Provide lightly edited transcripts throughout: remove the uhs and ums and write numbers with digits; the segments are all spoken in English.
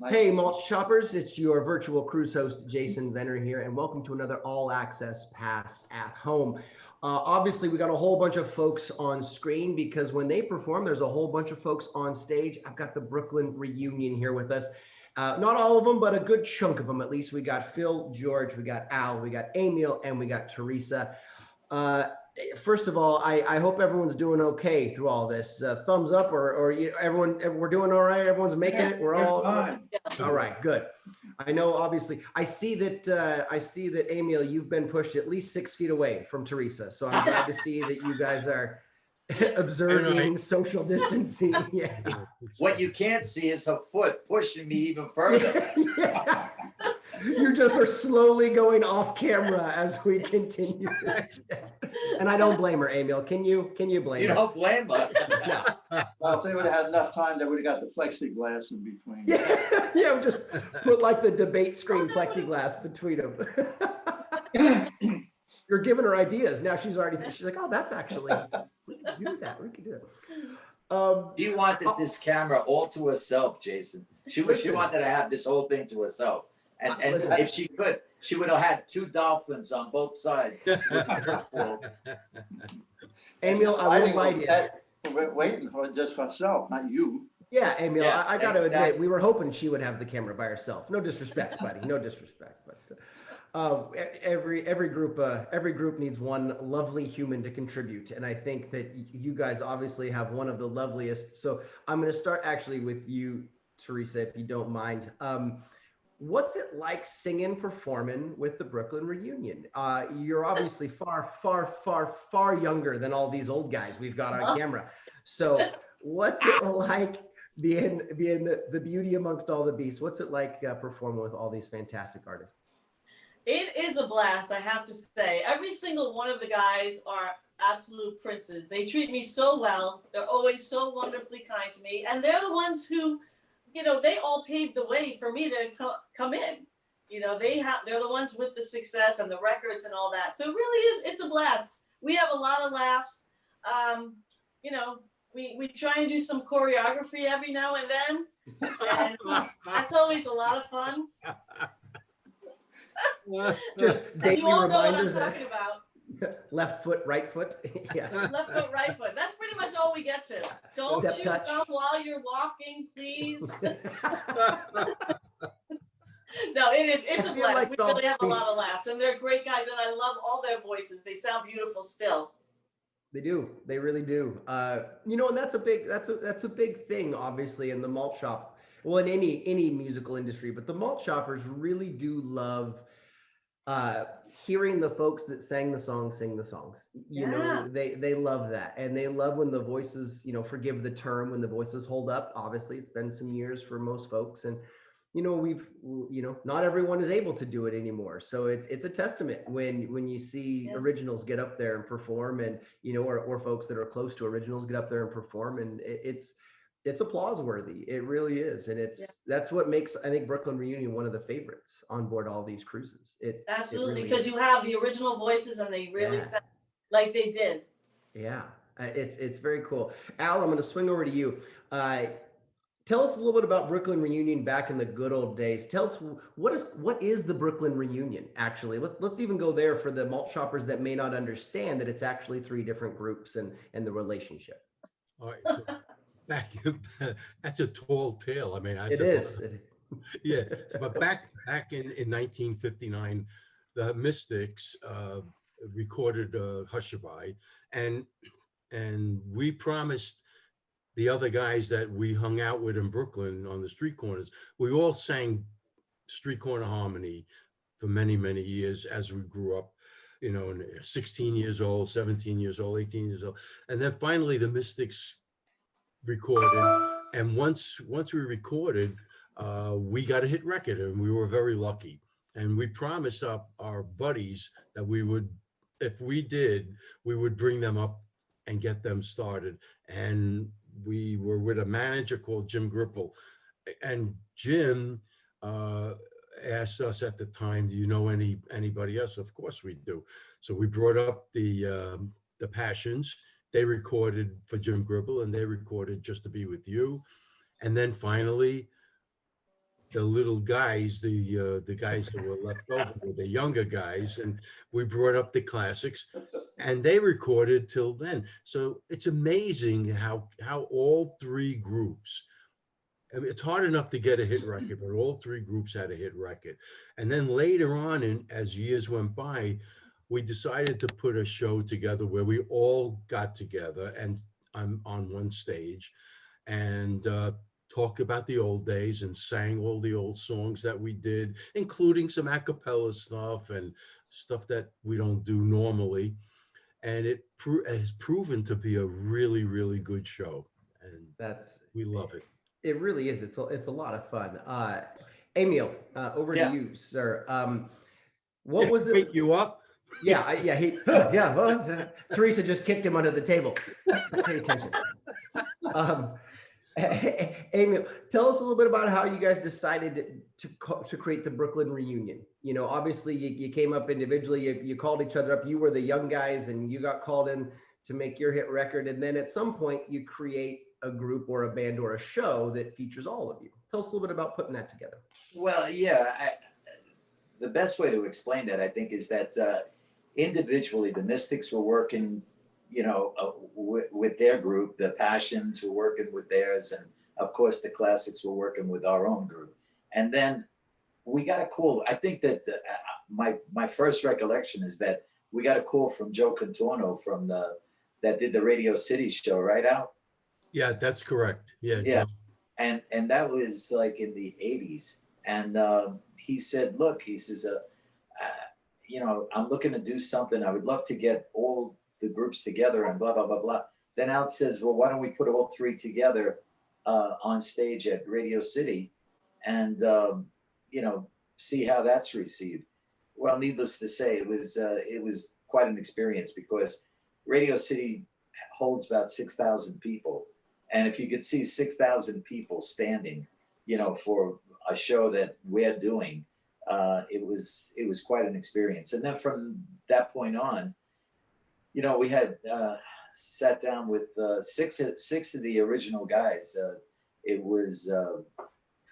Hey, Malt Shoppers, it's your virtual cruise host, Jason Venner here, and welcome to another All Access Pass at Home. Obviously, we got a whole bunch of folks on screen because when they perform, there's a whole bunch of folks on stage. I've got the Brooklyn reunion here with us. Not all of them, but a good chunk of them at least. We got Phil, George, we got Al, we got Emil, and we got Teresa. First of all, I hope everyone's doing okay through all this. Thumbs up, or everyone, we're doing all right. Everyone's making it. We're all fine. All right. Good. I know. Obviously, I see that Emil, you've been pushed at least 6 feet away from Teresa. So I'm glad to see that you guys are observing social distancing. Yeah. What you can't see is her foot pushing me even further. Yeah. You just are slowly going off camera as we continue this. And I don't blame her, Emil. Can you blame her? You don't blame her. No. Well, if they would have had enough time, they would have got the plexiglass in between. Yeah, yeah, just put like the debate screen plexiglass between them. You're giving her ideas. Now she's like, oh, that's actually, we can do that. We can do it. She wanted this camera all to herself, Jason. She wanted to have this whole thing to herself. And if she could, she would have had 2 dolphins on both sides. Emil, I will invite you. We're waiting for it just for herself, not you. Yeah, Emil, Yeah, I got to exactly. admit, we were hoping she would have the camera by herself. No disrespect, buddy. No disrespect, but every group needs one lovely human to contribute, and I think that you guys obviously have one of the loveliest. So I'm going to start actually with you, Teresa, if you don't mind. What's it like singing, performing with the Brooklyn reunion? You're obviously far younger than all these old guys we've got on camera. So what's it like being the beauty amongst all the beasts? What's it like performing with all these fantastic artists? It is a blast, I have to say. Every single one of the guys are absolute princes. They treat me so well. They're always so wonderfully kind to me. And they're the ones who, they all paved the way for me to come in. They're the ones with the success and the records and all that. So it really it's a blast. We have a lot of laughs. We try and do some choreography every now and then. And that's always a lot of fun. Just daily you all reminders. Know what I'm talking about. Left foot, right foot. Yeah. Left foot, right foot. That's pretty much all we get to. Don't Step chew touch. gum while you're walking, please. No, it's a blast. Like we really have a lot of laughs, and they're great guys, and I love all their voices. They sound beautiful still. They do. They really do. And that's a big thing, obviously, in the malt shop. Well, in any musical industry, but the malt shoppers really do love hearing the folks that sang the songs sing the songs. They love that, and they love when the voices, forgive the term, when the voices hold up. Obviously, it's been some years for most folks, and not everyone is able to do it anymore. So it's a testament when you see originals get up there and perform, and or folks that are close to originals get up there and perform, and it's applause worthy. It really is. And that's what makes, I think, Brooklyn Reunion one of the favorites on board all these cruises. Absolutely, because you have the original voices and they really sound like they did. Yeah, it's very cool. Al, I'm going to swing over to you. Tell us a little bit about Brooklyn Reunion back in the good old days. Tell us what is the Brooklyn Reunion actually? Let's even go there for the malt shoppers that may not understand that it's actually 3 different groups and the relationship. All right. So that's a tall tale. I mean, it is. Yeah, but back in 1959, the Mystics recorded Hushabye, and we promised the other guys that we hung out with in Brooklyn on the street corners. We all sang street corner harmony for many years as we grew up. 16 years old, 17 years old, 18 years old, and then finally the Mystics recorded, and once we recorded, we got a hit record, and we were very lucky. And we promised our buddies that we would, if we did, we would bring them up and get them started. And we were with a manager called Jim Gripple, and Jim asked us at the time, do you know anybody else? Of course we do. So we brought up the Passions. They recorded for Jim Gripple, and they recorded Just to Be With You. And then finally, the little guys, the guys that were left over were the younger guys, and we brought up the classics, and they recorded till then. So it's amazing how all three groups. I mean, it's hard enough to get a hit record, but all three groups had a hit record. And then later on, as years went by, we decided to put a show together where we all got together and on one stage and talk about the old days and sang all the old songs that we did, including some a cappella stuff and stuff that we don't do normally. And it has proven to be a really, really good show. And we love it. It really is. It's a lot of fun. Emil, over to you, sir. What was it? Wake you up? Yeah, Teresa just kicked him under the table. Pay attention. Emil, tell us a little bit about how you guys decided to create the Brooklyn reunion. You know, obviously you came up individually, you called each other up. You were the young guys and you got called in to make your hit record. And then at some point you create a group or a band or a show that features all of you. Tell us a little bit about putting that together. Well, yeah, the best way to explain that, I think, is that individually, the Mystics were working, you know, with their group. The Passions were working with theirs, and of course, the Classics were working with our own group. And then we got a call. I think that my first recollection is that we got a call from Joe Contorno that did the Radio City show, right, Al? Yeah, that's correct. Yeah. Yeah. And that was like in the 80s. And he said, look, he says, you know, I'm looking to do something. I would love to get all the groups together and blah, blah, blah, blah. Then Al says, well, why don't we put all three together on stage at Radio City and, you know, see how that's received. Well, needless to say, it was quite an experience because Radio City holds about 6,000 people. And if you could see 6,000 people standing, you know, for a show that we're doing, it was quite an experience. And then from that point on, you know, we had sat down with six of the original guys. It was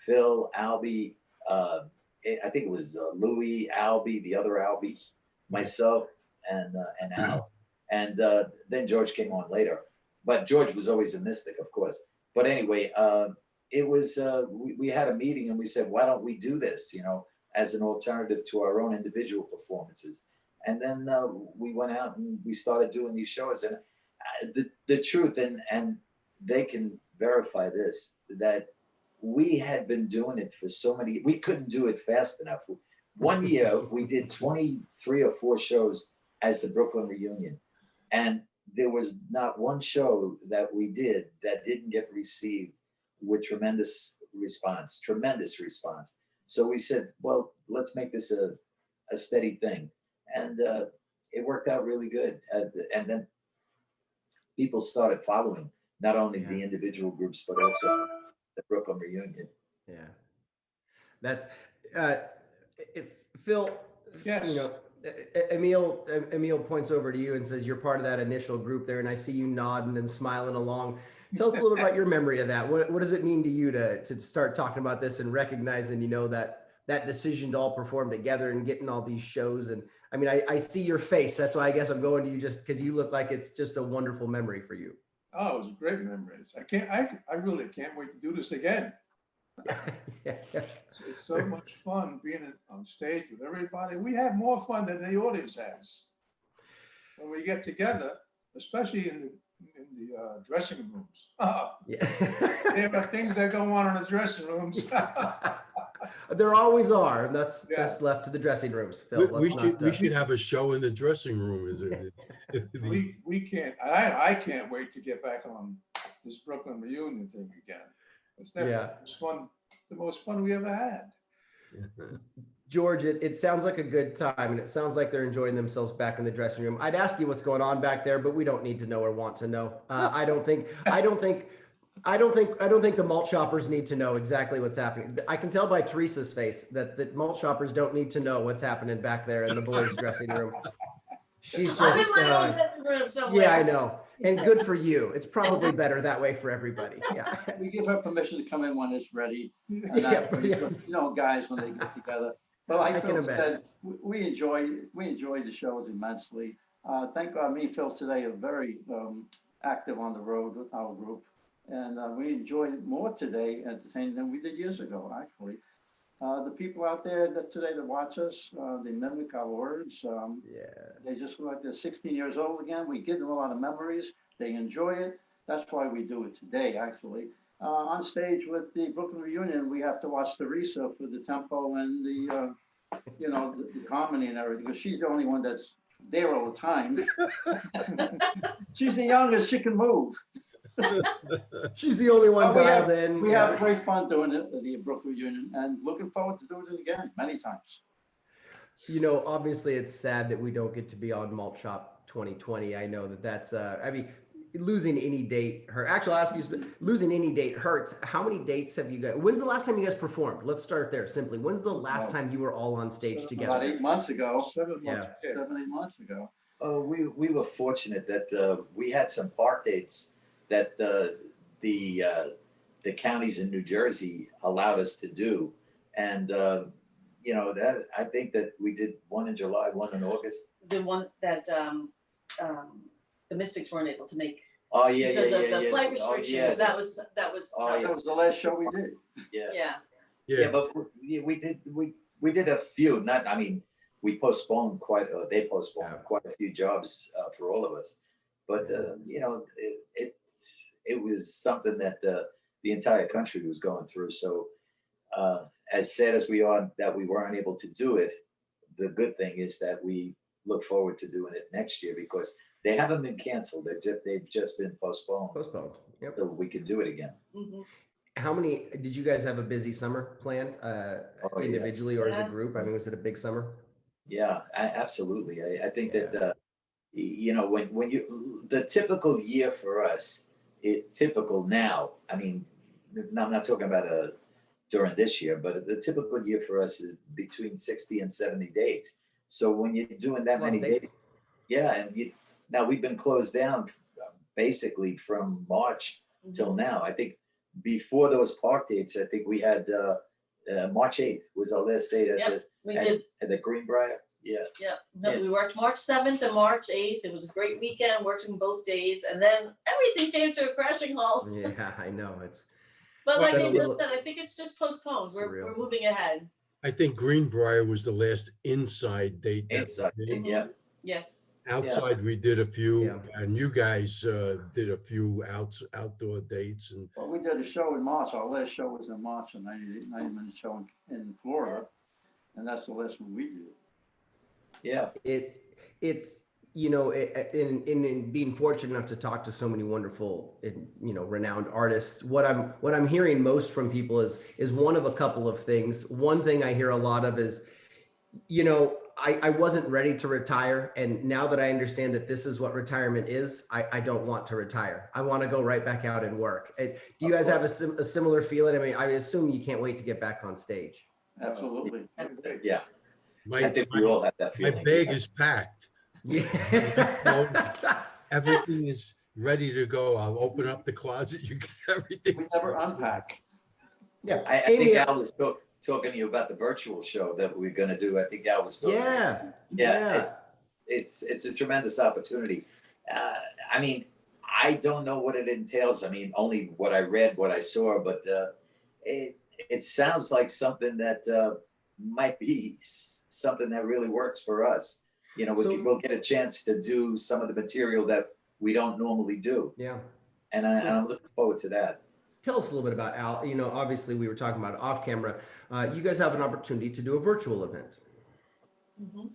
Phil, Albie, I think it was Louis, Albie, the other Albie, myself, and Al. And then George came on later. But George was always a Mystic, of course. But anyway, it was, we had a meeting and we said, why don't we do this, you know, as an alternative to our own individual performances? And then we went out and we started doing these shows. And the truth, and they can verify this, that we had been doing it for so many, we couldn't do it fast enough. One year we did 23 or 4 shows as the Brooklyn reunion. And there was not one show that we did that didn't get received with tremendous response. So we said, well, let's make this a steady thing. And it worked out really good. And then people started following not only the individual groups, but also the Brooklyn reunion. Yeah. That's, Phil, Yes. you know, Emil points over to you and says, you're part of that initial group there. And I see you nodding and smiling along. Tell us a little about your memory of that. What does it mean to you to start talking about this and recognizing, you know, that decision to all perform together and getting all these shows? And I mean, I see your face. That's why I guess I'm going to you just because you look like it's just a wonderful memory for you. Oh, it was a great memories. I really can't wait to do this again. It's so much fun being on stage with everybody. We have more fun than the audience has when we get together, especially in the dressing rooms. There are things that go on in the dressing rooms. There always are, and that's left to the dressing rooms. Phil, we should have a show in the dressing room. Is it? we can't. I can't wait to get back on this Brooklyn reunion thing again. That's the most fun we ever had. George, it sounds like a good time, and it sounds like they're enjoying themselves back in the dressing room. I'd ask you what's going on back there, but we don't need to know or want to know. I don't think the malt shoppers need to know exactly what's happening. I can tell by Teresa's face that the malt shoppers don't need to know what's happening back there in the boys' dressing room. She's just I'm in my own dressing room somewhere. Yeah, I know. And good for you. It's probably better that way for everybody. Yeah. We give her permission to come in when it's ready. And Yeah, that, yeah. you know, guys, when they get together. But I like can Phil imagine. said, we enjoy the shows immensely. Thank God, me and Phil today are very active on the road with our group. And we enjoy it more today entertaining than we did years ago, actually. The people out there that today that watch us, they mimic our words. Yeah. They just feel like they're 16 years old again. We give them a lot of memories. They enjoy it. That's why we do it today, actually. On stage with the Brooklyn reunion, we have to watch Teresa for the tempo and the, you know, the harmony and everything, because she's the only one that's there all the time. She's the youngest, she can move. She's the only one Oh, we dialed in. We yeah. have great fun doing it, the Brooklyn reunion, and looking forward to doing it again many times. You know, obviously it's sad that we don't get to be on Malt Shop 2020. I know that that's, I mean, losing any date hurt. Actually, I'll ask you, losing any date hurts. How many dates have you guys, when's the last time you guys performed? Let's start there simply. When's the last time you were all on stage About together? 8 months ago, 7 months. Yeah. 7, 8 months ago. Oh, we were fortunate that we had some park dates that the counties in New Jersey allowed us to do, and you know, that I think that we did one in July, one in August. The one that the Mystics weren't able to make Oh yeah, because yeah, of yeah, the yeah. flight Oh, restrictions. yeah. That was Oh, tough. yeah. That was the last show we did. Yeah. Yeah. Yeah, but we did a few. Not, I mean, we postponed quite. They postponed quite a few jobs for all of us. But you know, it was something that the entire country was going through. So as sad as we are that we weren't able to do it, the good thing is that we look forward to doing it next year because they haven't been canceled. They've just been postponed. Postponed. Yep. So we can do it again. Mhm. How many, did you guys have a busy summer planned individually or as a Yeah. group? I mean, was it a big summer? Yeah, absolutely. I think that you know, when you, the typical year for us, typical now. I mean, I'm not talking about during this year, but the typical year for us is between 60 and 70 dates. So when you're doing that many dates, yeah, and now we've been closed down basically from March till now. I think before those park dates, I think we had March 8th was our last date at the Greenbrier. Yeah. Yeah. No, we worked March 7th and March 8th. It was a great weekend, working both days, and then everything came to a crashing halt. Yeah, I know. But like been a Emil little said, I think it's just postponed. surreal. We're moving ahead. I think Greenbrier was the last inside date. that we Inside, did. yeah. Yes. Outside, we did a few, Yeah. and you guys did a few outdoor dates. And Well, we did a show in March. Our last show was in March, a 90-minute show in Florida. And that's the last one we did. Yeah. It's you know, in being fortunate enough to talk to so many wonderful and, you know, renowned artists, what I'm hearing most from people is one of a couple of things. One thing I hear a lot of is, you know, I wasn't ready to retire, and now that I understand that this is what retirement is, I don't want to retire. I want to go right back out and work. Do you guys have a similar feeling? I mean, I assume you can't wait to get back on stage. Absolutely. Yeah. my, I think we all have that my feeling. bag is packed. Yeah. Everything is ready to go. I'll open up the closet. You get everything. We never unpack. Yeah. I think Al was talking to you about the virtual show that we're going to do. I think Al was talking. Yeah. It's a tremendous opportunity. I mean, I don't know what it entails. I mean, only what I read, what I saw, but it sounds like something that might be something that really works for us. You know, we'll get a chance to do some of the material that we don't normally do. Yeah. And I'm looking forward to that. Tell us a little bit about Al. You know, obviously we were talking about it off camera. You guys have an opportunity to do a virtual event. Mhm.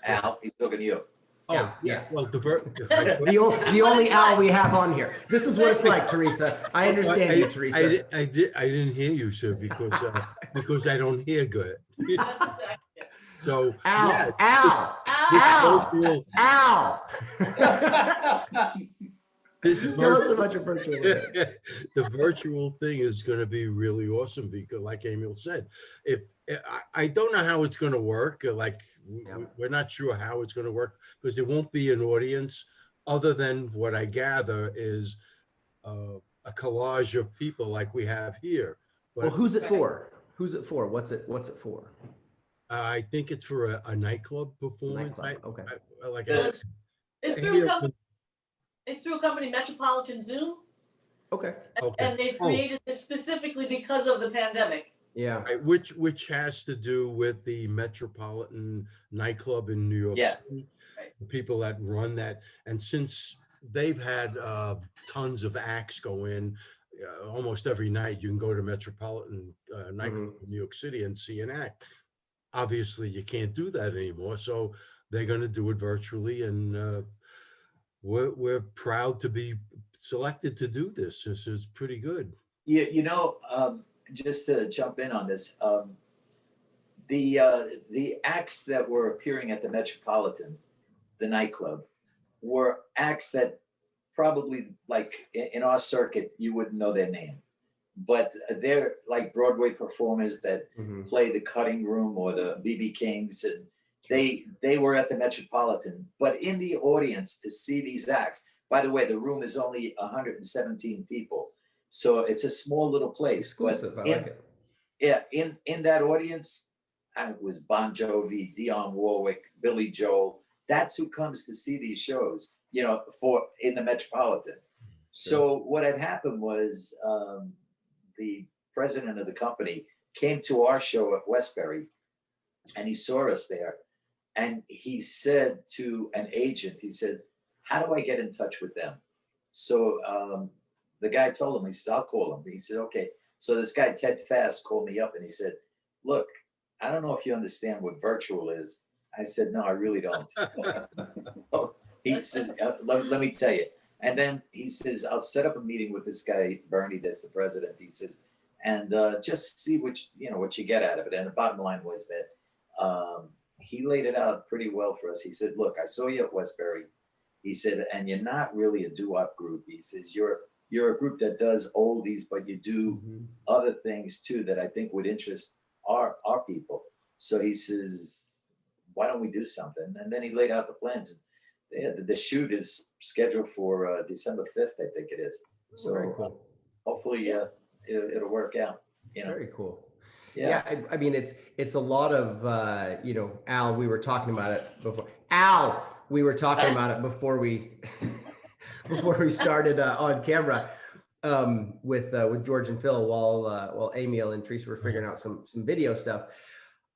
Al, he's talking to you. Oh, Yeah. Well, The only Al we have on here. This is what it's like, Teresa. I understand you, Teresa. I didn't hear you, sir, because I don't hear good. That's exactly it. So Al, yeah, Al, Al, Al. this Tell us about your virtual event. the virtual thing is going to be really awesome because, like Emil said, I don't know how it's going to work. Like we're not sure how it's going to work because there won't be an audience, other than what I gather is a collage of people like we have here. Well, But who's it for? Who's it for? What's it for? I think it's for a nightclub performance. Nightclub. Okay. Like I The- said, It's through a here- company. It's through a company, Metropolitan Zoom, Okay. okay. and they've created this specifically because of the pandemic. Yeah. Right, which has to do with the Metropolitan nightclub in New York Yeah. City, Right. the people that run that, and since they've had tons of acts go in almost every night, you can go to Metropolitan nightclub in New York City and see an act. Obviously, you can't do that anymore, so they're going to do it virtually, and we're proud to be selected to do this. This is pretty good. You know, just to jump in on this, the acts that were appearing at the Metropolitan, the nightclub, were acts that probably, like in our circuit, you wouldn't know their name, but they're like Broadway performers that play the Cutting Room or the BB Kings, and they were at the Metropolitan. But in the audience to see these acts, by the way, the room is only 117 people, so it's a small little place. Exclusive. But I like it. yeah, in that audience, it was Bon Jovi, Dionne Warwick, Billy Joel. That's who comes to see these shows, you know, in the Metropolitan. So what had happened was the president of the company came to our show at Westbury, and he saw us there, and he said to an agent, he said, "How do I get in touch with them?" So the guy told him, he said, "I'll call him." He said, "Okay." So this guy, Ted Fast, called me up and he said, "Look, I don't know if you understand what virtual is." I said, "No, I really don't." He said, let me tell you. And then he says, "I'll set up a meeting with this guy, Bernie, that's the president." He says, "And just see what you get out of it." And the bottom line was that he laid it out pretty well for us. He said, "Look, I saw you at Westbury." He said, "And you're not really a doo-wop group." He says, you're a group that does oldies, but you do other things too that I think would interest our people." So he says, "Why don't we do something?" And then he laid out the plans. The shoot is scheduled for December 5th, I think it is. So Very cool. hopefully it'll work out. You know? Very cool. Yeah. I mean, it's a lot of, Al, we were talking about it before. Al, we were talking about it before we started on camera with George and Phil while Emil and Teresa were figuring out some video stuff.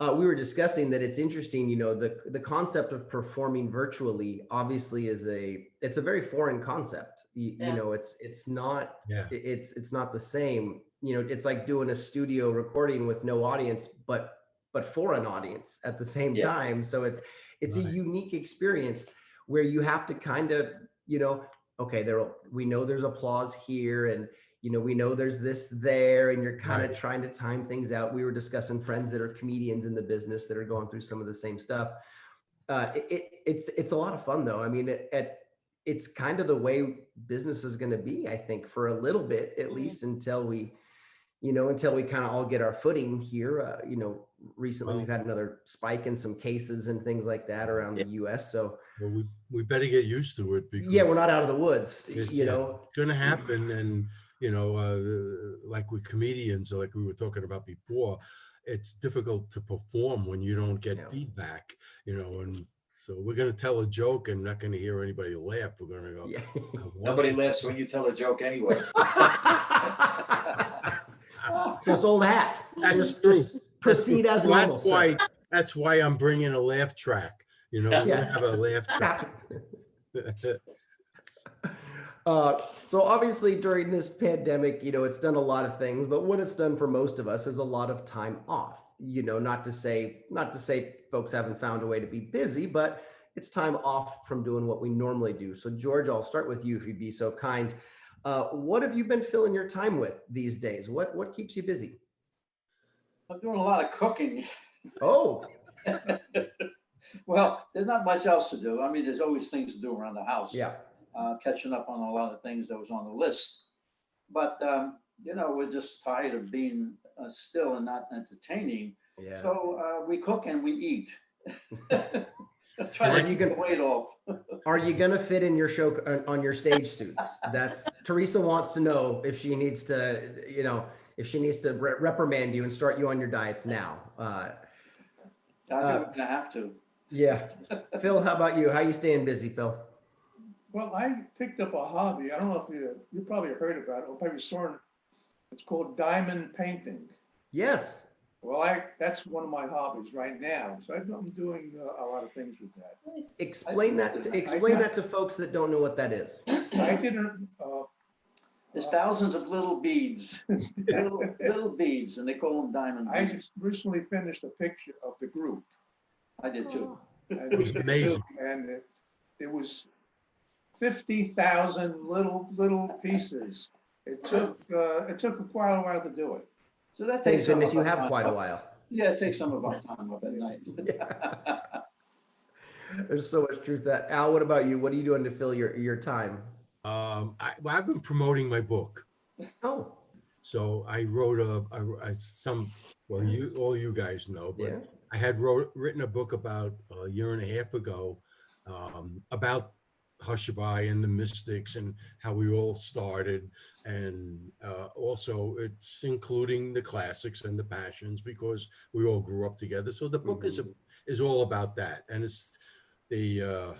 We were discussing that it's interesting, the concept of performing virtually obviously it's a very foreign concept. It's not the same. It's like doing a studio recording with no audience, but for an audience at the same time. So it's a unique experience where you have to kind of, okay, we know there's applause here, and we know there's this there, and you're kind of trying to time things out. We were discussing friends that are comedians in the business that are going through some of the same stuff. It's a lot of fun though. I mean, it's kind of the way business is going to be, I think, for a little bit, at least until we kind of all get our footing here. Recently we've had another spike in some cases and things like that around the US. So well, we better get used to it, because we're not out of the woods, it's going to happen. And, like with comedians, like we were talking about before, it's difficult to perform when you don't get feedback, and so we're going to tell a joke and not going to hear anybody laugh. We're going to go, Nobody laughs when you tell a joke anyway. So it's old hat. That's Just true. proceed as normal. That's why I'm bringing a laugh track. We're going to have a laugh track. So obviously during this pandemic, it's done a lot of things, but what it's done for most of us is a lot of time off. Not to say folks haven't found a way to be busy, but it's time off from doing what we normally do. So George, I'll start with you if you'd be so kind. What have you been filling your time with these days? What keeps you busy? I'm doing a lot of cooking. Oh. Well, there's not much else to do. I mean, there's always things to do around the house. Yeah. Catching up on a lot of things that was on the list. But, we're just tired of being still and not entertaining. Yeah. So we cook and we eat. Trying to keep the weight off. Are you gonna fit in your show on your stage suits? That's Teresa wants to know if she needs to, if she needs to reprimand you and start you on your diets now. I think we're gonna have to. Yeah. Phil, how about you? How you staying busy, Phil? Well, I picked up a hobby. I don't know if you probably heard about it, or probably saw it. It's called diamond painting. Yes. Well, that's one of my hobbies right now. So I'm doing a lot of things with that. Nice. Explain that to folks that don't know what that is. I didn't. There's thousands of little beads, little beads, and they call them diamond I beads. just recently finished a picture of the group. I did too. And It was amazing. And it was 50,000 little pieces. It took quite a while to do it. So that Thank takes some goodness of you our have time quite a up. while. Yeah, it takes some of our time up at night. Yeah. There's so much truth to that. Al, what about you? What are you doing to fill your time? I've been promoting my book. Oh, So I wrote well, all you guys know, but yeah. I had written a book about a year and a half ago about Hushabye and the Mystics and how we all started. And also it's including the classics and the passions because we all grew up together. So the book is all about that. And it's the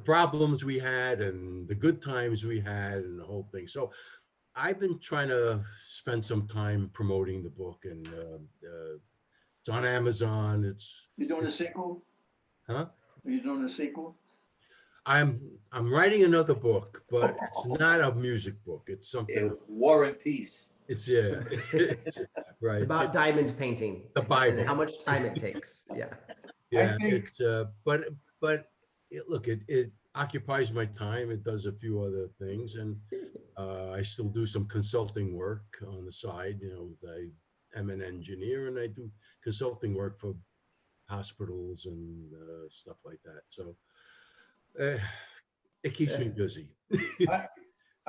problems we had and the good times we had and the whole thing. So I've been trying to spend some time promoting the book, and it's on Amazon. You doing a sequel? Huh? Are you doing a sequel? I'm writing another book, but it's not a music book. It's something. War and Peace. It's right. It's about diamond painting. The Bible. And how much time it takes. Yeah. Yeah, I think- it's but it occupies my time. It does a few other things, and I still do some consulting work on the side. I am an engineer, and I do consulting work for hospitals and stuff like that. So it keeps me busy. I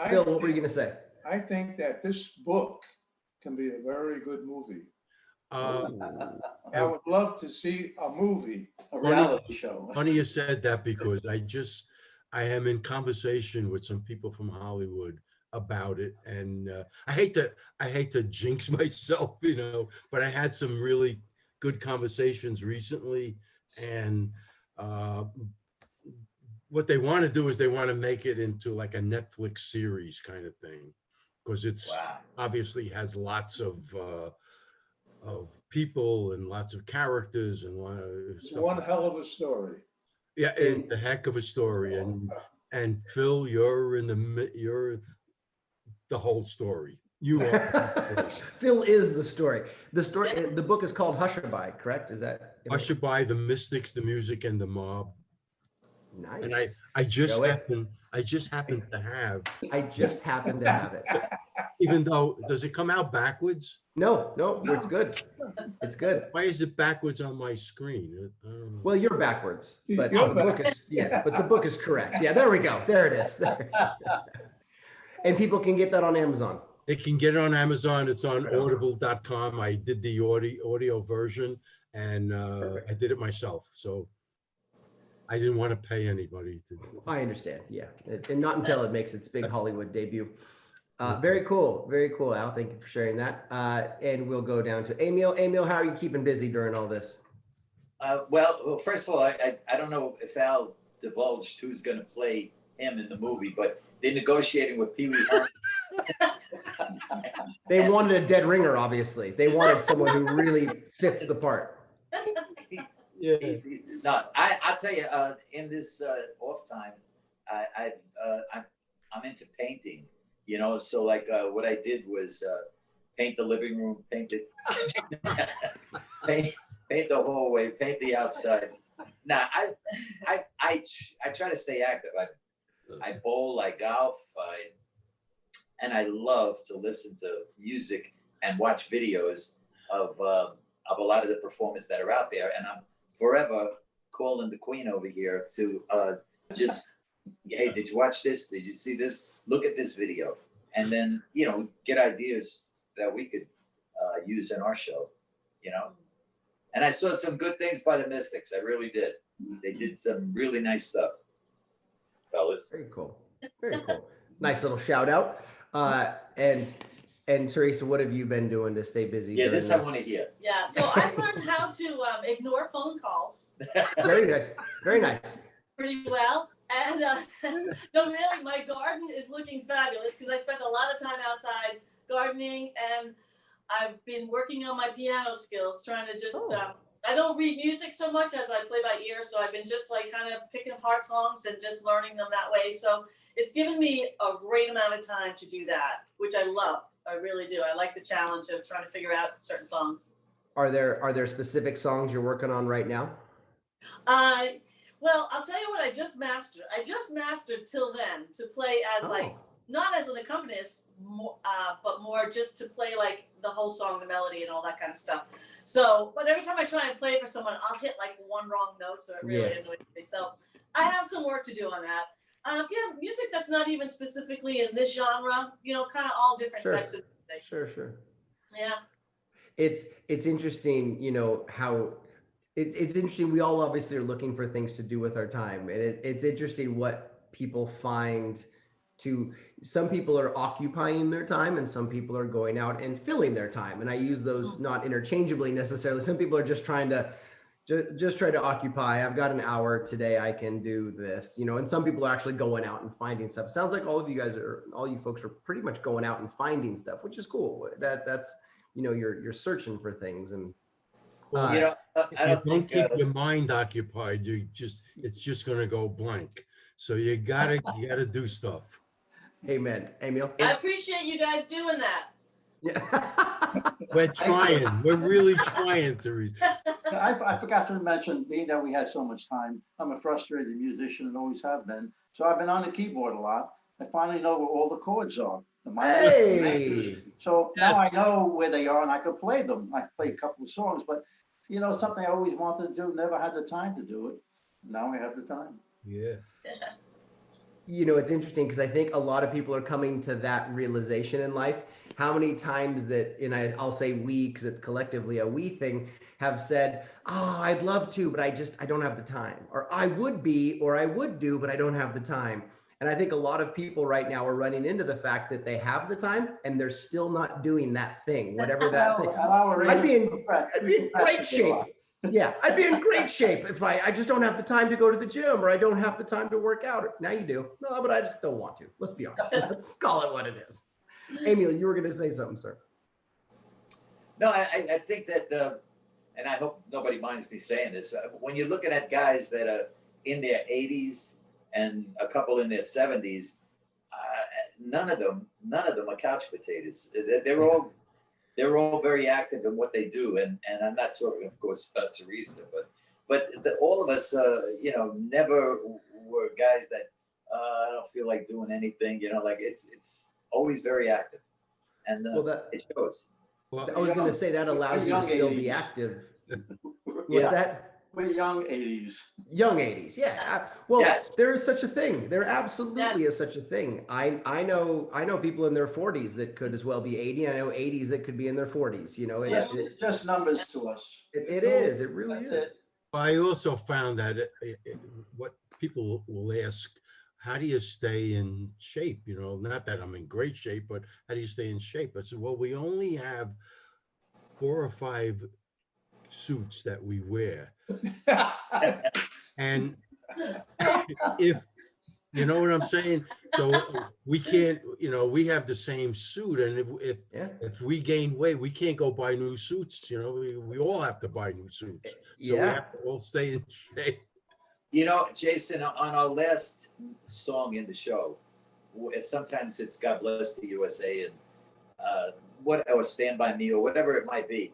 Phil, what were you gonna say? I think that this book can be a very good movie. I would love to see a movie. A reality show. Funny you said that because I am in conversation with some people from Hollywood about it, and I hate to jinx myself, but I had some really good conversations recently, and what they want to do is they want to make it into like a Netflix series kind of thing, because it's obviously has lots of people and lots of characters and It's one hell of a story. Yeah, it's a heck of a story, and Phil, you're the whole story. You are. Phil is the story. The book is called Hushabye, correct? Is that Hushabye, the Mystics, the Music, and the Mob. nice? And I just Show it. happen to have. I just happen to have it. Even though, does it come out backwards? No, it's good. It's good. Why is it backwards on my screen? I don't know. Well, you're backwards, but You're the book is but the book is correct. Yeah, there we go. There it is. There. And people can get that on Amazon. They can get it on Amazon. It's on audible.com. I did the audio version, and I did it myself. So I didn't want to pay anybody to. I understand. Yeah, and not until it makes its big Hollywood debut. Very cool. Very cool, Al. Thank you for sharing that. And we'll go down to Emil. Emil, how are you keeping busy during all this? Well, first of all, I don't know if Al divulged who's going to play him in the movie, but they're negotiating with Pee Wee Herman. They wanted a dead ringer, obviously. They wanted someone who really fits the part. Yeah. No, I'll tell you, in this off time, I'm into painting, so like what I did was paint the living room, paint the paint the hallway, paint the outside. Now, I try to stay active. I bowl, I golf, and I love to listen to music and watch videos of a lot of the performers that are out there. And I'm forever calling the queen over here to just, hey, did you watch this? Did you see this? Look at this video. And then, get ideas that we could use in our show, And I saw some good things by the Mystics. I really did. They did some really nice stuff. fellas. Very cool. Very cool. Nice little shout out. And Teresa, what have you been doing to stay busy? Yeah, during this I want to hear. Yeah, so I've learned how to ignore phone calls Very nice. Very nice. pretty well. And no, really, my garden is looking fabulous because I spent a lot of time outside gardening, and I've been working on my piano skills, trying to just. I don't read music so much as I play by ear, so I've been just like kind of picking apart songs and just learning them that way. So it's given me a great amount of time to do that, which I love. I really do. I like the challenge of trying to figure out certain songs. Are there specific songs you're working on right now? Well, I'll tell you what I just mastered. I just mastered Till Then to play as like, not as an accompanist, but more just to play like the whole song, the melody and all that kind of stuff. So, but every time I try and play for someone, I'll hit like one wrong note, so it really annoys me. So I have some work to do on that. Yeah, music that's not even specifically in this genre, you know, kind of all different types of music. Sure. Yeah. It's interesting, you know, how it's interesting. We all obviously are looking for things to do with our time. And it's interesting what people find some people are occupying their time and some people are going out and filling their time. And I use those not interchangeably necessarily. Some people are just trying to try to occupy. I've got an hour today, I can do this, you know, and some people are actually going out and finding stuff. Sounds like all you folks are pretty much going out and finding stuff, which is cool. That's, you know, you're searching for things. And Well, you know, I don't keep your mind occupied. It's just going to go blank. So you gotta do stuff. Amen. Emil? I appreciate you guys doing that. Yeah. We're trying. We're really trying, Teresa. I forgot to mention, being that we had so much time, I'm a frustrated musician and always have been. So I've been on the keyboard a lot. I finally know where all the chords are. Hey! So now I know where they are and I could play them. I play a couple of songs, but you know, something I always wanted to do, never had the time to do it. Now I have the time. Yeah. You know, it's interesting because I think a lot of people are coming to that realization in life. How many times that, and I'll say we, because it's collectively a we thing, have said, oh, I'd love to, but I don't have the time. Or I would be, or I would do, but I don't have the time. And I think a lot of people right now are running into the fact that they have the time and they're still not doing that thing, whatever that thing. I'd be in great shape. Yeah, I'd be in great shape if I just don't have the time to go to the gym, or I don't have the time to work out. Now you do. No, but I just don't want to. Let's be honest. Let's call it what it is. Emil, you were going to say something, sir. No, I think that, and I hope nobody minds me saying this, when you're looking at guys that are in their 80s and a couple in their 70s, none of them are couch potatoes. They're all very active in what they do, and I'm not talking, of course, about Teresa, but all of us, you know, never were guys that I don't feel like doing anything. You know, like it's always very active, and it shows. Well, I was going to say that allows you to still be active. What's that? We're young 80s. Young 80s, yeah. Well, Yes. there is such a thing. There absolutely is such a thing. I know people in their 40s that could as well be 80. I know 80s that could be in their 40s. You know, It's just numbers to us. it is. It really That's is. it. I also found that what people will ask, how do you stay in shape? You know, not that I'm in great shape, but how do you stay in shape? I said, well, we only have 4 or 5 suits that we wear. And if you know what I'm saying, so we can't, you know, we have the same suit, and if we gain weight, we can't go buy new suits. You know, we all have to buy new suits, so we have to all stay in shape. You know, Jason, on our last song in the show, sometimes it's "God Bless the USA" and or "Stand by Me" or whatever it might be.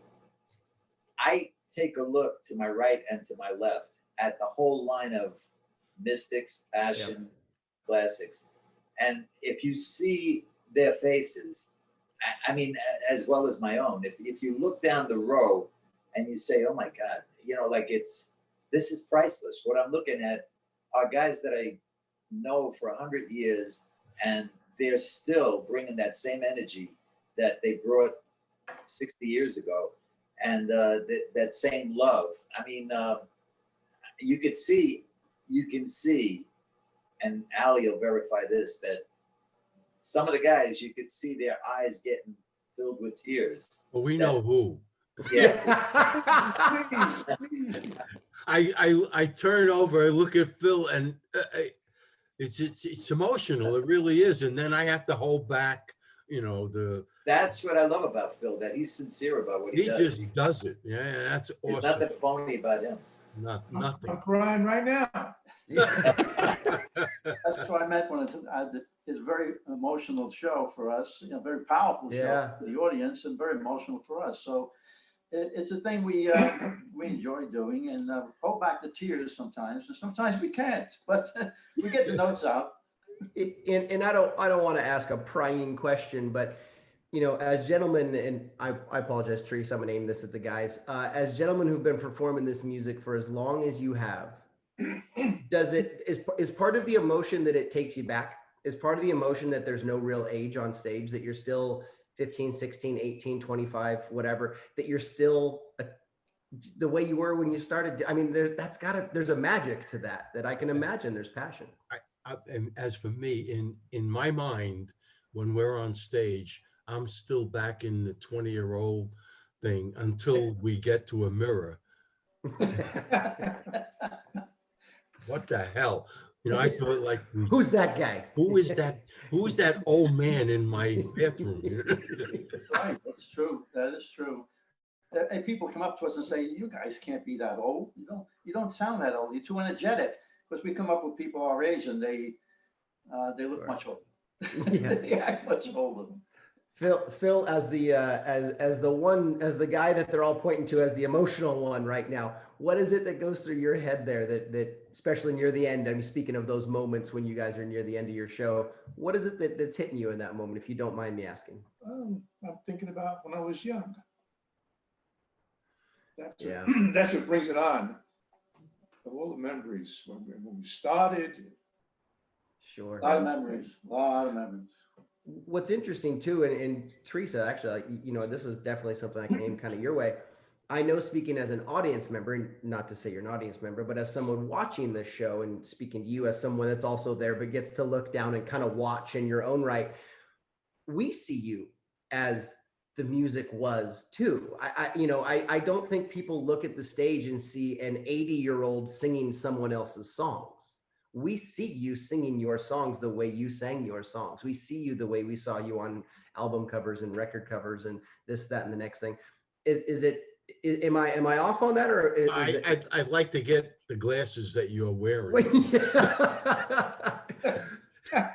I take a look to my right and to my left at the whole line of Mystics, Passion, Classics. And if you see their faces, I mean, as well as my own, if you look down the row and you say, oh my God, you know, like this is priceless. What I'm looking at are guys that I know for 100 years, and they're still bringing that same energy that they brought 60 years ago. And that same love. I mean, you can see and Ali will verify this, that some of the guys, you could see their eyes getting filled with tears. Well, we know who. Yeah. Please, please. I turn over, I look at Phil, and it's emotional. It really is. And then I have to hold back, you know, That's what I love about Phil, that he's sincere about what he he does. just does it. Yeah, that's There's awesome. nothing phony about him. Nothing. I'm crying right now. That's what I meant when it's a very emotional show for us, you know, very powerful show Yeah. for the audience and very emotional for us. So it's a thing we enjoy doing, and hold back the tears sometimes, and sometimes we can't, but we get the notes out. And I don't want to ask a prying question, but you know, as gentlemen, and I apologize, Teresa, I'm gonna name this at the guys. As gentlemen who've been performing this music for as long as you have, is part of the emotion that it takes you back? Is part of the emotion that there's no real age on stage, that you're still 15, 16, 18, 25, whatever, that you're still the way you were when you started? I mean, there's a magic to that I can imagine. There's passion. And as for me, in my mind, when we're on stage, I'm still back in the 20-year-old thing until we get to a mirror. What the hell? You know, I feel it like, Who's that guy? who is that? Who is that old man in my bathroom? Right, that's true. That is true. And people come up to us and say, "You guys can't be that old. You don't sound that old. You're too energetic." Because we come up with people our age, and they look much older. Yeah. They act much older. Phil, as the guy that they're all pointing to as the emotional one right now, what is it that goes through your head there that especially near the end? I mean, speaking of those moments when you guys are near the end of your show, what is it that's hitting you in that moment, if you don't mind me asking? I'm thinking about when I was young. Yeah. That's what brings it on. Of all the memories when we started. Sure. A lot of memories. A lot of memories. What's interesting too, and Teresa, actually, you know, this is definitely something I can aim kind of your way. I know, speaking as an audience member, and not to say you're an audience member, but as someone watching this show and speaking to you as someone that's also there, but gets to look down and kind of watch in your own right, we see you as the music was too. I don't think people look at the stage and see an 80-year-old singing someone else's songs. We see you singing your songs the way you sang your songs. We see you the way we saw you on album covers and record covers and this, that, and the next thing. Am I off on that, or is it? I'd like to get the glasses that you're wearing.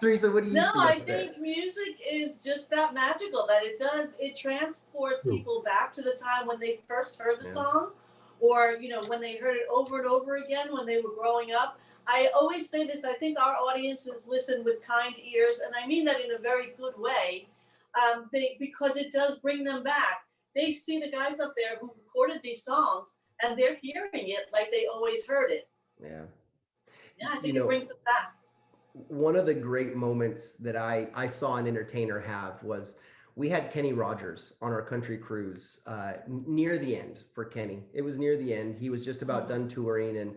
Teresa, what do you No, see? I up there? think music is just that magical that it transports True. people back to the time when they first heard the Yeah. song, or you know, when they heard it over and over again when they were growing up. I always say this, I think our audiences listen with kind ears, and I mean that in a very good way, because it does bring them back. They see the guys up there who recorded these songs, and they're hearing it like they always heard it. Yeah. Yeah, I You think know, it brings them back. one of the great moments that I saw an entertainer have was we had Kenny Rogers on our country cruise near the end for Kenny. It was near the end. He was just about done touring,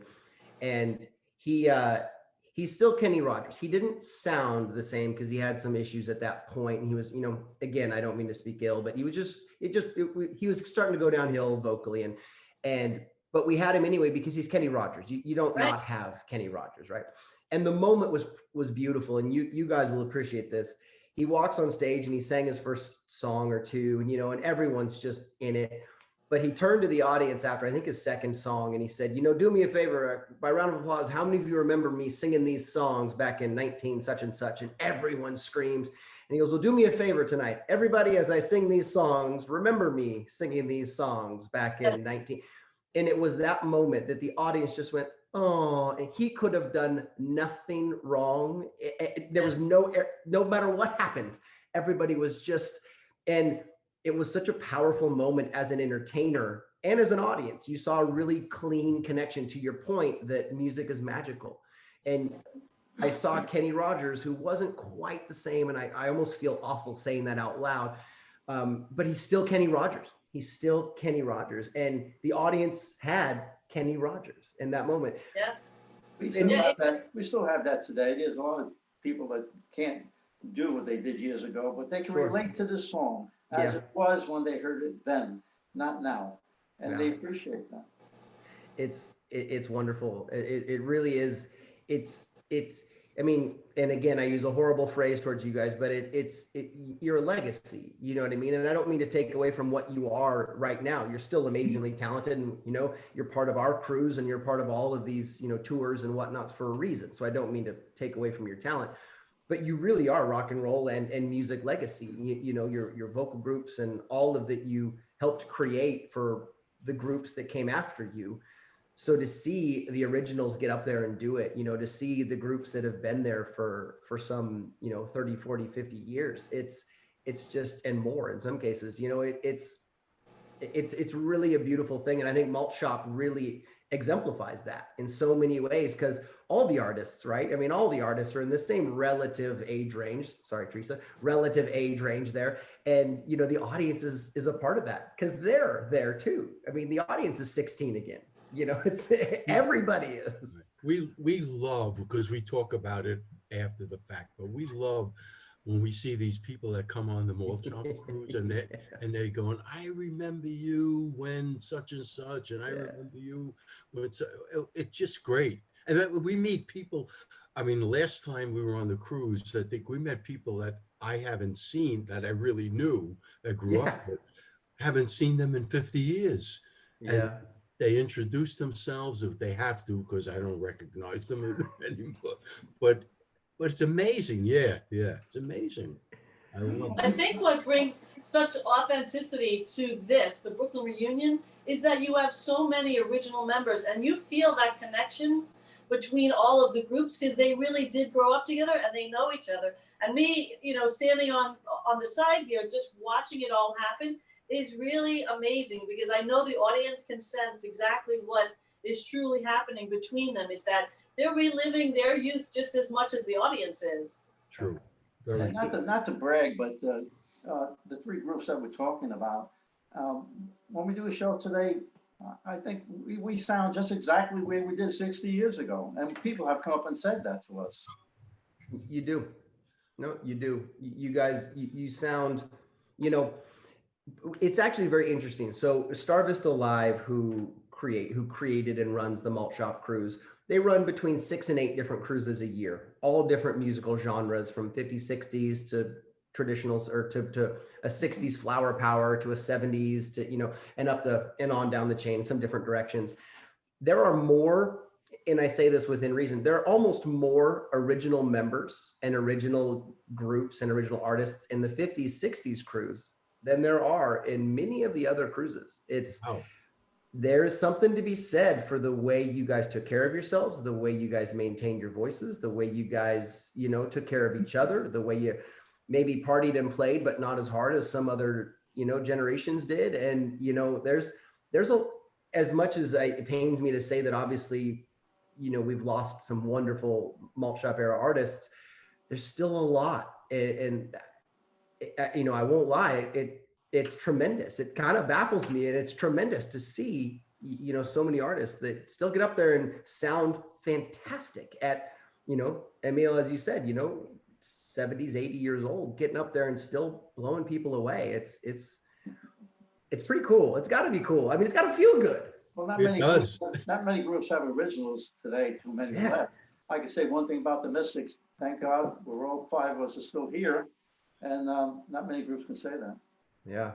and he's still Kenny Rogers. He didn't sound the same because he had some issues at that point. And he was, you know, again, I don't mean to speak ill, but he was he was starting to go downhill vocally, but we had him anyway because he's Kenny Rogers. You don't Right. not have Kenny Rogers, right? And the moment was beautiful, and you guys will appreciate this. He walks on stage and he sang his first song or two, and you know, and everyone's just in it. But he turned to the audience after, I think, his second song, and he said, "You know, do me a favor, by round of applause, how many of you remember me singing these songs back in 19 such and such?" And everyone screams. And he goes, "Well, do me a favor tonight. Everybody, as I sing these songs, remember me singing these songs back in 19." And it was that moment that the audience just went, "Oh," and he could have done nothing wrong. There was no matter what happened, everybody was just, and it was such a powerful moment as an entertainer and as an audience. You saw a really clean connection to your point that music is magical. And I saw Kenny Rogers, who wasn't quite the same, and I almost feel awful saying that out loud, but he's still Kenny Rogers. He's still Kenny Rogers, and the audience had Kenny Rogers in that moment. Yes. We still have that. We still have that today. There's a lot of people that can't do what they did years ago, but they can Sure. relate to this song as Yeah. it was when they heard it then, not now, and they Yeah. appreciate that. It's wonderful. It really is. It's I mean, and again, I use a horrible phrase towards you guys, but you're a legacy. You know what I mean? And I don't mean to take away from what you are right now. You're still amazingly talented, and you're part of our crews, and you're part of all of these tours and whatnots for a reason. So I don't mean to take away from your talent, but you really are rock and roll and music legacy. Your vocal groups and all of that you helped create for the groups that came after you. So to see the originals get up there and do it, to see the groups that have been there for some 30, 40, 50 years, it's just, and more in some cases, it's really a beautiful thing. And I think Malt Shop really exemplifies that in so many ways, because all the artists, right? I mean, all the artists are in the same relative age range. Sorry, Teresa, relative age range there. And, the audience is a part of that because they're there too. I mean, the audience is 16 again. It's everybody is. We love, because we talk about it after the fact, but we love when we see these people that come on the Malt Shop cruise and they're going, I remember you when such and such, and I remember you when it's just great. And then we meet people. I mean, last time we were on the cruise, I think we met people that I haven't seen, that I really knew, that grew up with, haven't seen them in 50 years. And they introduce themselves if they have to, because I don't recognize them anymore. But it's amazing. Yeah, it's amazing. I love it. I think what brings such authenticity to the Brooklyn reunion, is that you have so many original members, and you feel that connection between all of the groups, because they really did grow up together and they know each other. And me, standing on the side here, just watching it all happen, is really amazing, because I know the audience can sense exactly what is truly happening between them, is that they're reliving their youth just as much as the audience is. True. And not to brag, but the three groups that we're talking about, when we do a show today, I think we sound just exactly where we did 60 years ago. And people have come up and said that to us. You do. No, you do. You guys, you sound, it's actually very interesting. So Star Vista Live, who created and runs the Malt Shop cruise, they run between 6 and 8 different cruises a year, all different musical genres, from 50s, 60s to traditionals, or to a 60s flower power, to a 70s, to, and on down the chain, some different directions. There are more, and I say this within reason, there are almost more original members and original groups and original artists in the 50s, 60s cruise than there are in many of the other cruises. There's something to be said for the way you guys took care of yourselves, the way you guys maintained your voices, the way you guys, took care of each other, the way you maybe partied and played, but not as hard as some other, generations did. And, there's as much as it pains me to say that, obviously, we've lost some wonderful Malt Shop era artists, there's still a lot. And I won't lie, it's tremendous. It kind of baffles me, and it's tremendous to see, so many artists that still get up there and sound fantastic at, Emil, as you said, 70s, 80 years old, getting up there and still blowing people away. It's pretty cool. It's got to be cool. I mean, it's got to feel good. Well, not many groups have originals today. Too many left. I can say one thing about the Mystics. Thank God, we're all 5 of us are still here, and not many groups can say that. Yeah.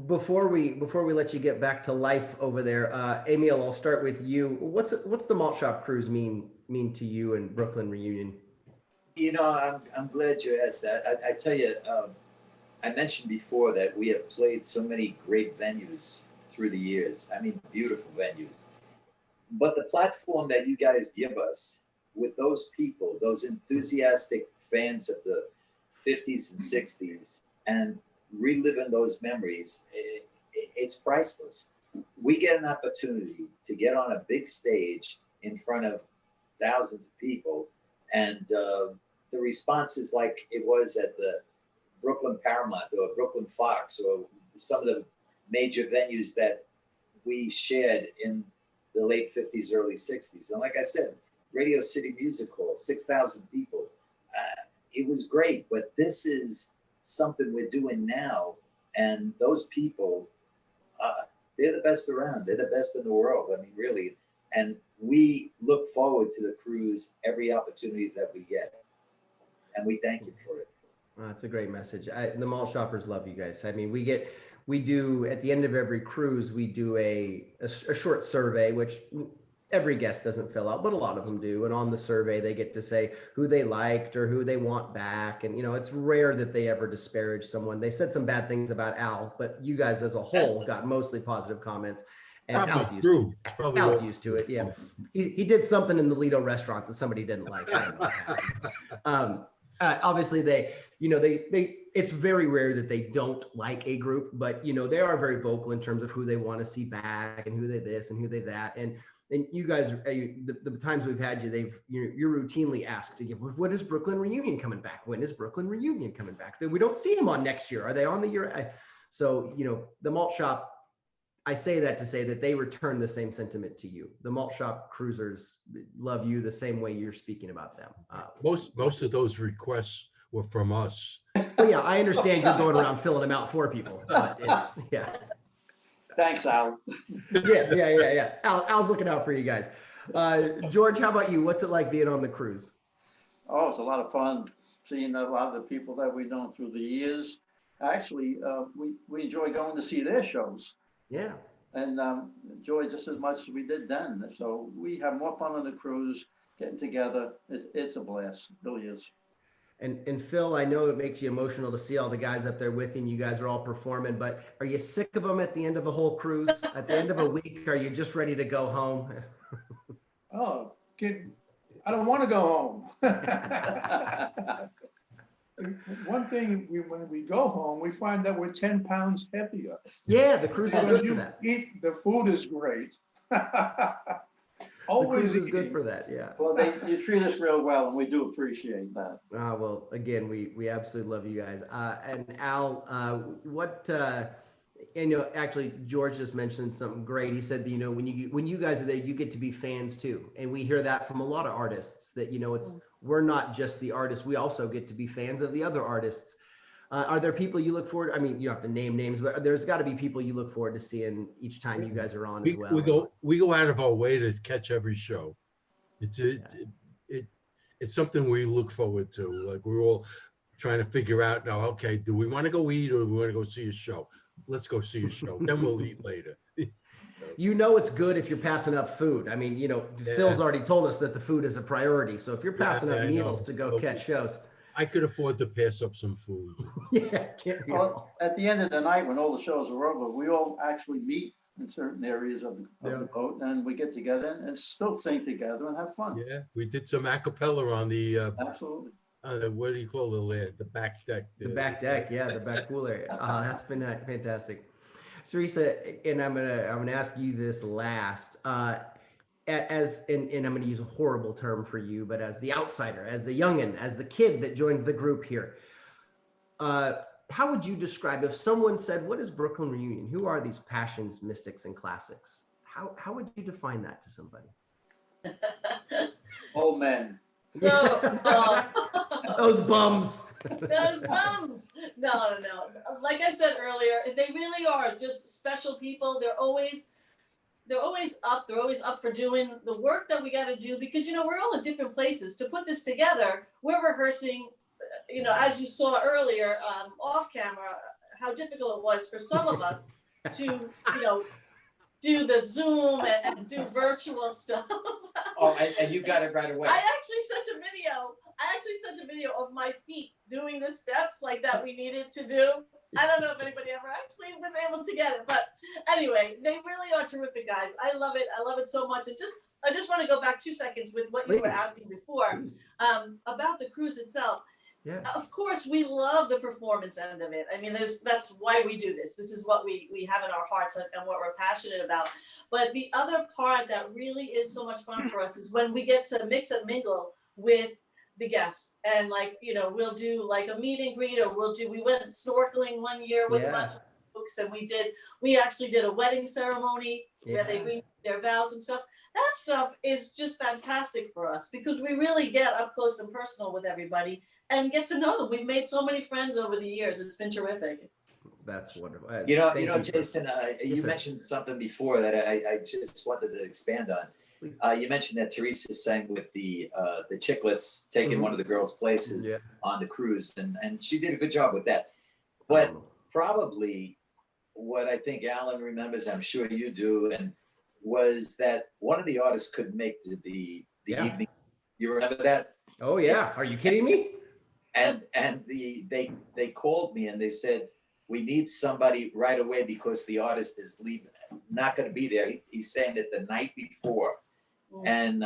Before we let you get back to life over there, Emil, I'll start with you. What's the Malt Shop cruise mean to you and Brooklyn reunion? I'm glad you asked that. I tell you, I mentioned before that we have played so many great venues through the years. I mean, beautiful venues. But the platform that you guys give us with those people, those enthusiastic fans of the 50s and 60s, and reliving those memories, it's priceless. We get an opportunity to get on a big stage in front of thousands of people, and the response is like it was at the Brooklyn Paramount or Brooklyn Fox or some of the major venues that we shared in the late 50s, early 60s. And like I said, Radio City Music Hall, 6,000 people. It was great, but this is something we're doing now. And those people, they're the best around. They're the best in the world. I mean, really. And we look forward to the cruise every opportunity that we get. And we thank you for it. That's a great message. The malt shoppers love you guys. I mean, we do at the end of every cruise, we do a short survey, which every guest doesn't fill out, but a lot of them do. And on the survey, they get to say who they liked or who they want back. And, you know, it's rare that they ever disparage someone. They said some bad things about Al, but you guys as a whole got mostly positive comments. And Al's used to it. Yeah. He did something in the Lido restaurant that somebody didn't like. I don't know. Obviously it's very rare that they don't like a group, but you know, they are very vocal in terms of who they want to see back and who they this and who they that. And you guys, the times we've had you, you're routinely asked again, when is Brooklyn Reunion coming back? When is Brooklyn Reunion coming back? We don't see them on next year. Are they on the year? So, you know, the malt shop, I say that to say that they return the same sentiment to you. The malt shop cruisers love you the same way you're speaking about them. Most of those requests were from us. Well, yeah, I understand you're going around filling them out for people, but it's, yeah. Thanks, Al. Yeah. Al's looking out for you guys. George, how about you? What's it like being on the cruise? Oh, it's a lot of fun seeing a lot of the people that we've known through the years. Actually, we enjoy going to see their shows. Yeah. And enjoy just as much as we did then. So we have more fun on the cruise, getting together. It's a blast, it really is. And Phil, I know it makes you emotional to see all the guys up there with you and you guys are all performing, but are you sick of them at the end of a whole cruise? At the end of a week, are you just ready to go home? Oh, I don't want to go home. One thing, when we go home, we find that we're 10 pounds heavier. Yeah, the cruise is good for that. The food is great. Always the cruise is good for that, yeah. Well, you treat us real well, and we do appreciate that. Well, again, we absolutely love you guys. And Al, actually, George just mentioned something great. He said that, you know, when you guys are there, you get to be fans too. And we hear that from a lot of artists that, you know, we're not just the artists. We also get to be fans of the other artists. Are there people you look forward? I mean, you don't have to name names, but there's got to be people you look forward to seeing each time you guys are on as well. We go out of our way to catch every show. It's something we look forward to. Like we're all trying to figure out now. Okay, do we want to go eat or do we want to go see a show? Let's go see a show. Then we'll eat later. You know it's good if you're passing up food. I mean, you know, Phil's already told us that the food is a priority. So if you're passing up meals to go catch shows. I could afford to pass up some food. Well, at the end of the night, when all the shows are over, we all actually meet in certain areas of the boat, and we get together and still sing together and have fun. Yeah, we did some a cappella on the absolutely. What do you call the back deck? The back deck, yeah, the back pool area. That's been fantastic. Teresa, and I'm gonna ask you this last. And I'm going to use a horrible term for you, but as the outsider, as the youngin, as the kid that joined the group here, how would you describe if someone said, "What is Brooklyn Reunion? Who are these passions, mystics, and classics?" How would you define that to somebody? Old men. No. Those bums. Those bums. No. Like I said earlier, they really are just special people. They're always up. They're always up for doing the work that we got to do because, you know, we're all in different places. To put this together, we're rehearsing, you know, as you saw earlier, off camera, how difficult it was for some of us to, you know, do the Zoom and do virtual stuff. Oh, and you got it right away. I actually sent a video of my feet doing the steps like that we needed to do. I don't know if anybody ever actually was able to get it, but anyway, they really are terrific guys. I love it. I love it so much. And I just want to go back 2 seconds with what you were asking before about the cruise itself. Yeah. Of course, we love the performance end of it. I mean, that's why we do this. This is what we have in our hearts and what we're passionate about. But the other part that really is so much fun for us is when we get to mix and mingle with the guests, and like, you know, we'll do like a meet and greet, or we went snorkeling one year with a bunch of folks, and we actually did a wedding ceremony where they read their vows and stuff. That stuff is just fantastic for us because we really get up close and personal with everybody and get to know them. We've made so many friends over the years. It's been terrific. That's wonderful. You know, Thank Jason, you sir. mentioned something before that I just wanted to expand on. Please. You mentioned that Teresa sang with the Chiclets, taking one of the girls' places on the cruise, and she did a good job with that. But probably what I think Alan remembers, I'm sure you do, and was that one of the artists couldn't make the evening. You remember that? Oh yeah. Are you kidding me? And they called me and they said, we need somebody right away because the artist is leaving, not going to be there. He's saying it the night before. And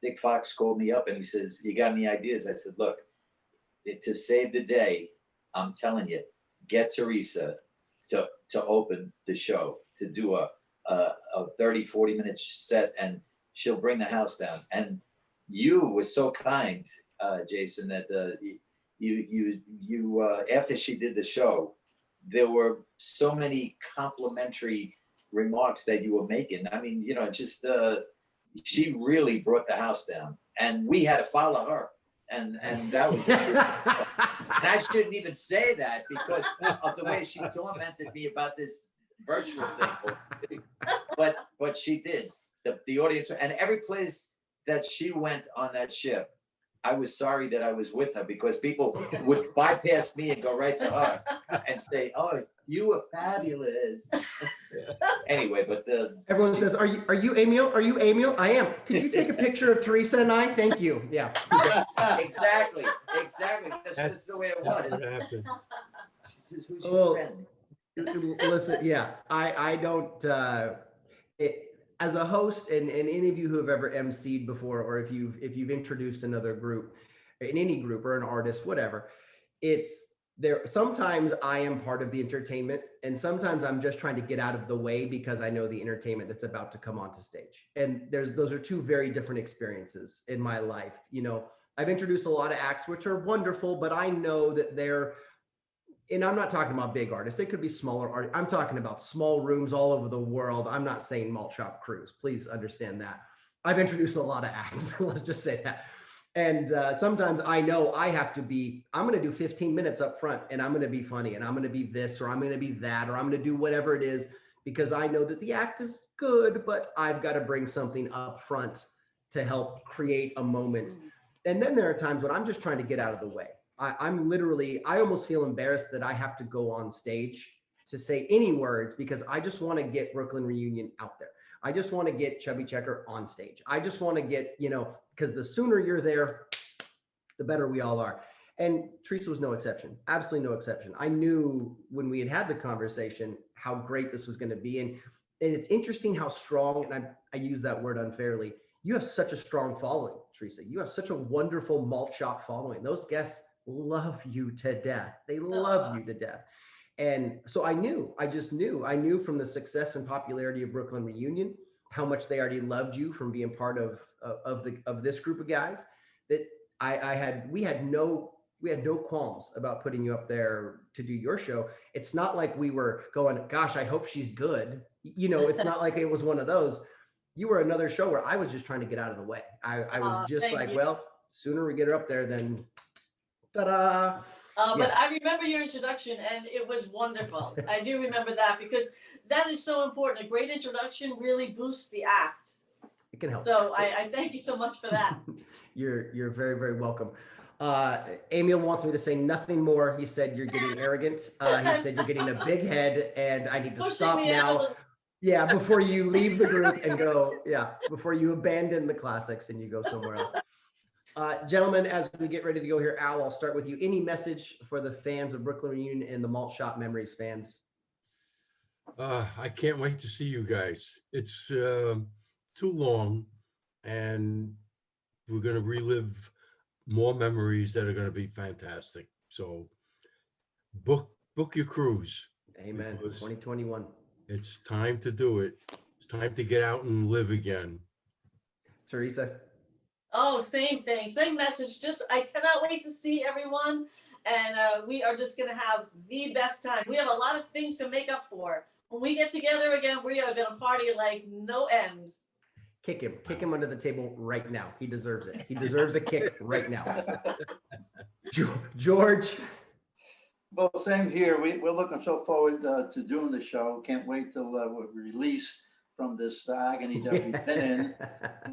Dick Fox called me up and he says, you got any ideas? I said, look, to save the day, I'm telling you, get Teresa to open the show, to do a 30, 40-minute set, and she'll bring the house down. And you were so kind, Jason, that you after she did the show, there were so many complimentary remarks that you were making. I mean, just she really brought the house down, and we had to follow her, and that was and I shouldn't even say that because of the way she tormented me about this virtual thing, but she did. The audience and every place that she went on that ship, I was sorry that I was with her because people would bypass me and go right to her and say, "Oh, you were fabulous." Anyway, but everyone says, "Are you Emil? Are you Emil?" I am. Could you take a picture of Teresa and I? Thank you. Yeah. exactly. That's just the way it was. She says, "Who's your friend?" Listen, yeah, I don't. As a host, and any of you who have ever emceed before, or if you've introduced another group, in any group or an artist, whatever, it's there. Sometimes I am part of the entertainment, and sometimes I'm just trying to get out of the way because I know the entertainment that's about to come onto stage. And those are two very different experiences in my life. I've introduced a lot of acts, which are wonderful, but I know that they're. And I'm not talking about big artists. They could be smaller artists. I'm talking about small rooms all over the world. I'm not saying Malt Shop Cruise. Please understand that. I've introduced a lot of acts. Let's just say that. And sometimes I know I have to be, I'm going to do 15 minutes up front and I'm going to be funny and I'm going to be this or I'm going to be that or I'm going to do whatever it is because I know that the act is good, but I've got to bring something up front to help create a moment. And then there are times when I'm just trying to get out of the way. I almost feel embarrassed that I have to go on stage to say any words because I just want to get Brooklyn Reunion out there. I just want to get Chubby Checker on stage. I just want to get, because the sooner you're there, the better we all are. And Teresa was no exception, absolutely no exception. I knew when we had the conversation how great this was going to be. And it's interesting how strong, and I use that word unfairly, you have such a strong following, Teresa. You have such a wonderful Malt Shop following. Those guests love you to death. They love you to death. And so I knew from the success and popularity of Brooklyn Reunion, how much they already loved you from being part of this group of guys, that we had no qualms about putting you up there to do your show. It's not like we were going, gosh, I hope she's good. It's not like it was one of those. You were another show where I was just trying to get out of the way. I was just like, well, sooner we get her up there than ta-da. But I remember your introduction and it was wonderful. I do remember that because that is so important. A great introduction really boosts the act. It can help. So I thank you so much for that. You're very, very welcome. Emil wants me to say nothing more. He said you're getting arrogant. He said you're getting a big head and I need to stop now. Yeah, before you leave the group and go, before you abandon the classics and you go somewhere else. Gentlemen, as we get ready to go here, Al, I'll start with you. Any message for the fans of Brooklyn Reunion and the Malt Shop Memories fans? I can't wait to see you guys. It's too long and we're going to relive more memories that are going to be fantastic. So book your cruise. Amen. 2021. It's time to do it. It's time to get out and live again. Teresa? Oh, same thing, same message. I cannot wait to see everyone. And we are just going to have the best time. We have a lot of things to make up for when we get together again, we are gonna party like no end. Kick him under the table right now. He deserves it. He deserves a kick right now. George. Well, same here. We're looking so forward to doing the show. Can't wait till we're released from this agony that we've been in,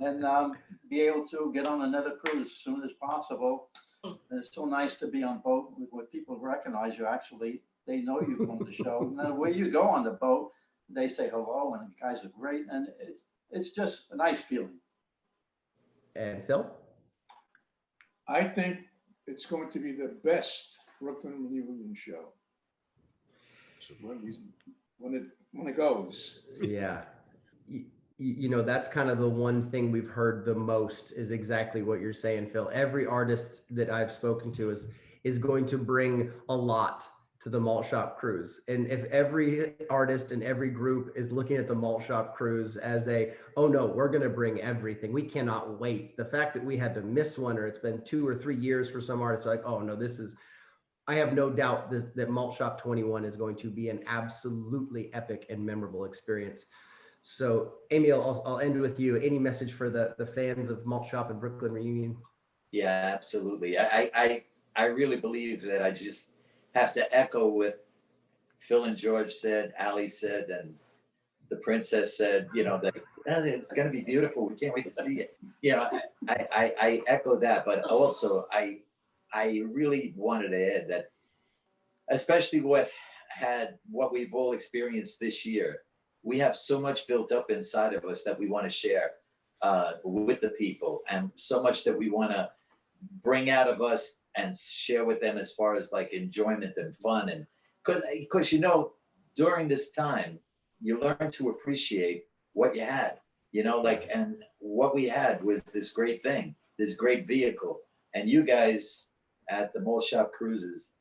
and be able to get on another cruise as soon as possible. And it's so nice to be on boat where people recognize you. Actually, they know you from the show. No matter where you go on the boat, they say hello, and you guys are great, and it's just a nice feeling. And Phil? I think it's going to be the best Brooklyn reunion show when it goes. Yeah. You know, that's kind of the one thing we've heard the most is exactly what you're saying, Phil. Every artist that I've spoken to is going to bring a lot to the Malt Shop Cruise. And if every artist and every group is looking at the Malt Shop Cruise as oh no, we're going to bring everything. We cannot wait. The fact that we had to miss one, or it's been 2 or 3 years for some artists, like, oh no, I have no doubt that Malt Shop 21 is going to be an absolutely epic and memorable experience. So, Emil, I'll end with you. Any message for the fans of Malt Shop and Brooklyn Reunion? Yeah, absolutely. I really believe that I just have to echo what Phil and George said, Ali said, and the princess said, that it's going to be beautiful. We can't wait to see it. I echo that, but also I really wanted to add that, especially what we've all experienced this year, we have so much built up inside of us that we want to share with the people, and so much that we want to bring out of us and share with them as far as like enjoyment and fun. And because during this time, you learn to appreciate what you had, and what we had was this great thing, this great vehicle. And you guys at the Malt Shop Cruises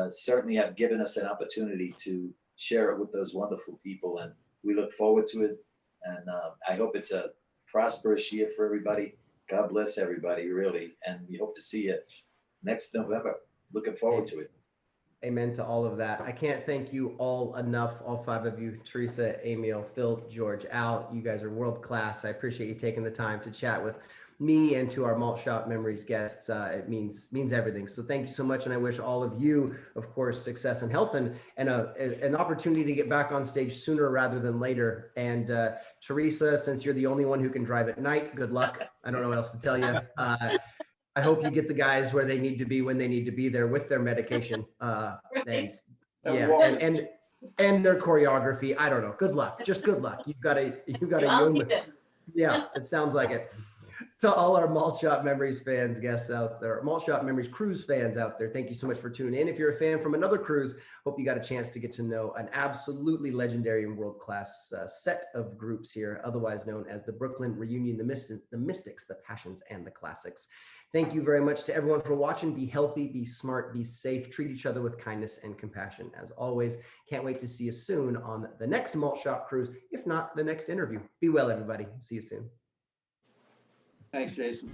certainly have given us an opportunity to share it with those wonderful people, and we look forward to it. And I hope it's a prosperous year for everybody. God bless everybody, really, and we hope to see you next November. Looking forward to it. Amen to all of that. I can't thank you all enough, all 5 of you, Teresa, Emil, Phil, George, Al. You guys are world class. I appreciate you taking the time to chat with me and to our Malt Shop Memories guests. It means everything. So thank you so much. And I wish all of you, of course, success and health, and an opportunity to get back on stage sooner rather than later. And Teresa, since you're the only one who can drive at night, good luck. I don't know what else to tell you. I hope you get the guys where they need to be when they need to be there with their medication. And their choreography. I don't know. Good luck. Just good luck. You've got a yeah, it sounds like it. To all our Malt Shop Memories fans, guests out there, Malt Shop Memories cruise fans out there, thank you so much for tuning in. If you're a fan from another cruise, hope you got a chance to get to know an absolutely legendary and world-class set of groups here, otherwise known as the Brooklyn Reunion, the Mystics, the Passions, and the Classics. Thank you very much to everyone for watching. Be healthy, be smart, be safe, treat each other with kindness and compassion. As always, can't wait to see you soon on the next Malt Shop Cruise, if not the next interview. Be well, everybody. See you soon. Thanks, Jason.